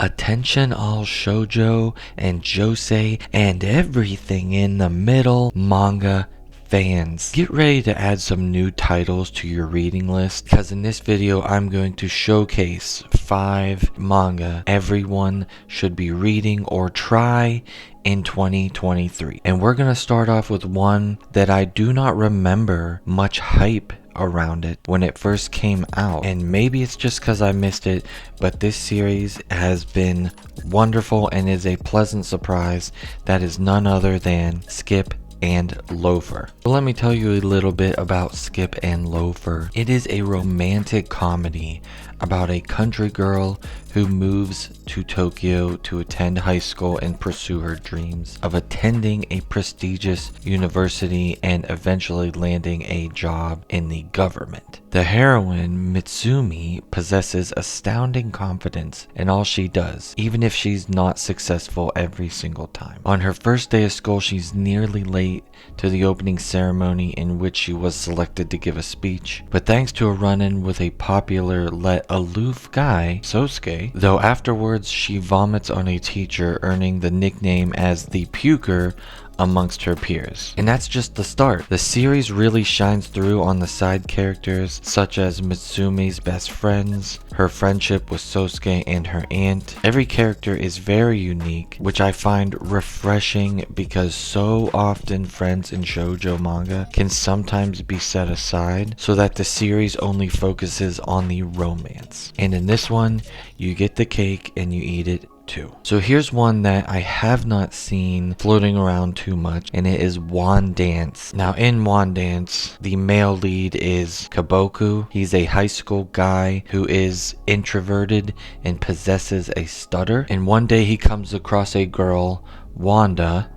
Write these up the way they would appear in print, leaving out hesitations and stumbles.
Attention all shoujo and josei and everything in the middle manga fans. Get ready to add some new titles to your reading list, because in this video I'm going to showcase 5 manga everyone should be reading or try in 2023. And we're gonna start off with one that I do not remember much hype around it when it first came out, and maybe it's just because I missed it, but this series has been wonderful and is a pleasant surprise. That is none other than Skip and Loafer. So let me tell you a little bit about Skip and Loafer. It is a romantic comedy about a country girl who moves to Tokyo to attend high school and pursue her dreams of attending a prestigious university and eventually landing a job in the government. The heroine, Mitsumi, possesses astounding confidence in all she does, even if she's not successful every single time. On her first day of school, she's nearly late to the opening ceremony in which she was selected to give a speech, but thanks to a run-in with a popular aloof guy, Sosuke, though afterwards she vomits on a teacher, earning the nickname as the Puker amongst her peers. And that's just the start. The series really shines through on the side characters, such as Mitsumi's best friends, her friendship with Sosuke and her aunt. Every character is very unique, which I find refreshing because so often friends in shoujo manga can sometimes be set aside so that the series only focuses on the romance. And in this one, you get the cake and you eat it too. So here's one that I have not seen floating around too much, and it is Wand Dance. Now in Wand Dance, the male lead is Kaboku. He's a high school guy who is introverted and possesses a stutter, and one day he comes across a girl, Wanda,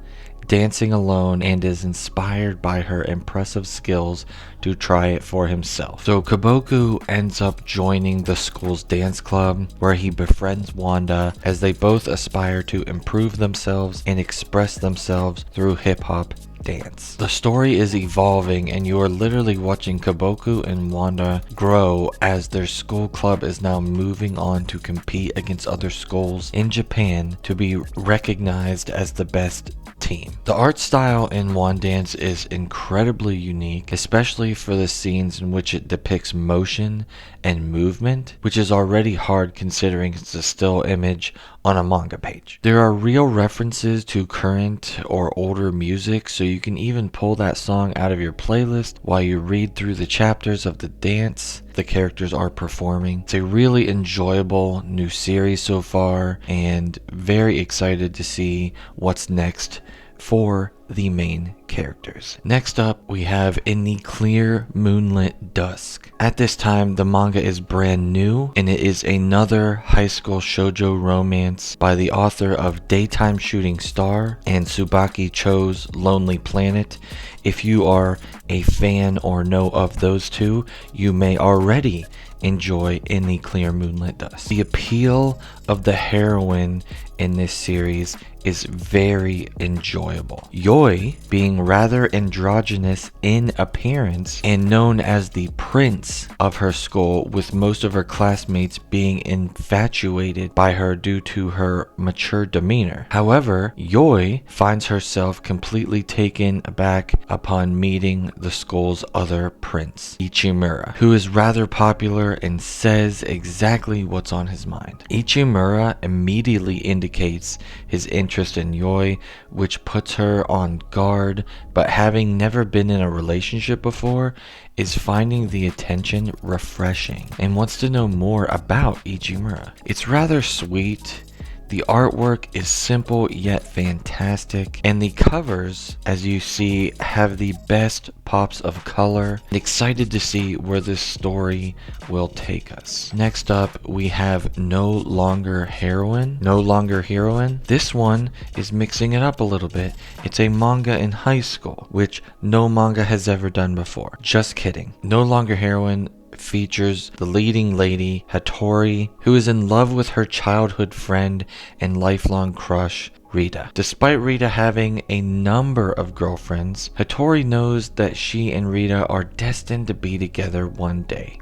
dancing alone, and is inspired by her impressive skills to try it for himself. So Kaboku ends up joining the school's dance club, where he befriends Wanda as they both aspire to improve themselves and express themselves through hip-hop dance. The story is evolving, and you are literally watching Kaboku and Wanda grow as their school club is now moving on to compete against other schools in Japan to be recognized as the best team. The art style in Wand Dance is incredibly unique, especially for the scenes in which it depicts motion and movement, which is already hard considering it's a still image on a manga page. There are real references to current or older music, so you can even pull that song out of your playlist while you read through the chapters of the dance the characters are performing. It's a really enjoyable new series so far, and very excited to see what's next for the main characters. Next up, we have In the Clear Moonlit Dusk. At this time, the manga is brand new, and it is another high school shoujo romance by the author of Daytime Shooting Star and Tsubaki Cho's Lonely Planet. If you are a fan or know of those two, you may already enjoy In the Clear Moonlit Dusk. The appeal of the heroine in this series is very enjoyable. Yoi, being rather androgynous in appearance and known as the prince of her school, with most of her classmates being infatuated by her due to her mature demeanor. However, Yoi finds herself completely taken aback upon meeting the school's other prince, Ichimura, who is rather popular and says exactly what's on his mind. Ichimura immediately indicates his interest in Yoi, which puts her on guard, but having never been in a relationship before, is finding the attention refreshing and wants to know more about Ichimura. It's rather sweet. The artwork is simple yet fantastic, and the covers, as you see, have the best pops of color. Excited to see where this story will take us. Next up, we have No Longer Heroine. No Longer Heroine. This one is mixing it up a little bit. It's a manga in high school, which no manga has ever done before. Just kidding. No Longer Heroine features the leading lady, Hattori, who is in love with her childhood friend and lifelong crush, Rita. Despite Rita having a number of girlfriends, Hattori knows that she and Rita are destined to be together one day.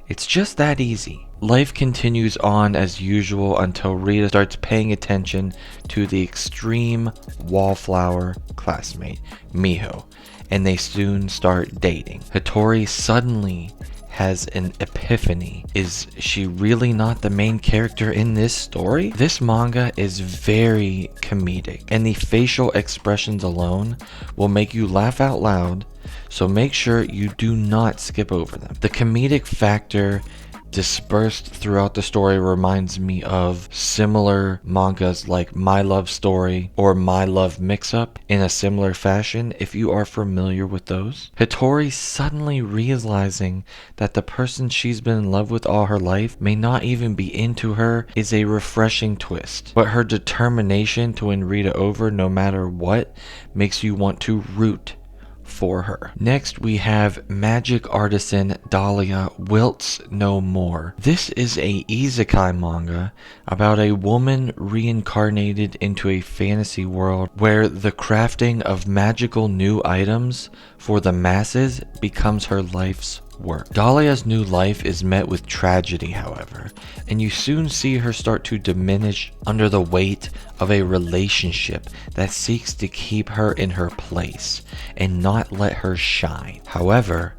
It's just that easy. Life continues on as usual until Rita starts paying attention to the extreme wallflower classmate, Miho, and they soon start dating. Hattori suddenly has an epiphany. Is she really not the main character in this story? This manga is very comedic, and the facial expressions alone will make you laugh out loud, so make sure you do not skip over them. The comedic factor dispersed throughout the story reminds me of similar mangas like My Love Story or My Love Mix-Up in a similar fashion, if you are familiar with those. Hattori suddenly realizing that the person she's been in love with all her life may not even be into her is a refreshing twist, but her determination to win Rita over no matter what makes you want to root for her. Next we have Magic Artisan Dahlia Wilts No More. This is a isekai manga about a woman reincarnated into a fantasy world where the crafting of magical new items for the masses becomes her life's work. Dahlia's new life is met with tragedy, however, and you soon see her start to diminish under the weight of a relationship that seeks to keep her in her place and not let her shine. However,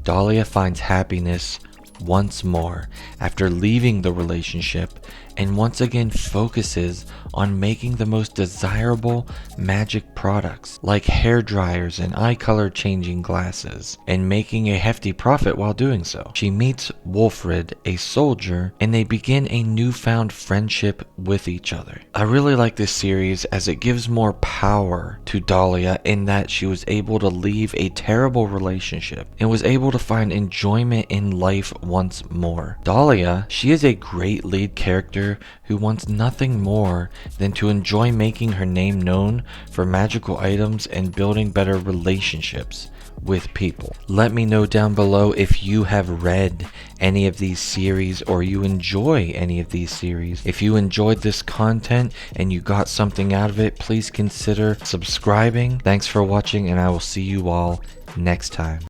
Dahlia finds happiness once more after leaving the relationship and once again focuses on making the most desirable magic products like hair dryers and eye color changing glasses, and making a hefty profit while doing so. She meets Wolfred, a soldier, and they begin a newfound friendship with each other. I really like this series as it gives more power to Dahlia in that she was able to leave a terrible relationship and was able to find enjoyment in life once more. Dahlia, she is a great lead character who wants nothing more than to enjoy making her name known for magical items and building better relationships with people. Let me know down below if you have read any of these series or you enjoy any of these series. If you enjoyed this content and you got something out of it, please consider subscribing. Thanks for watching, and I will see you all next time.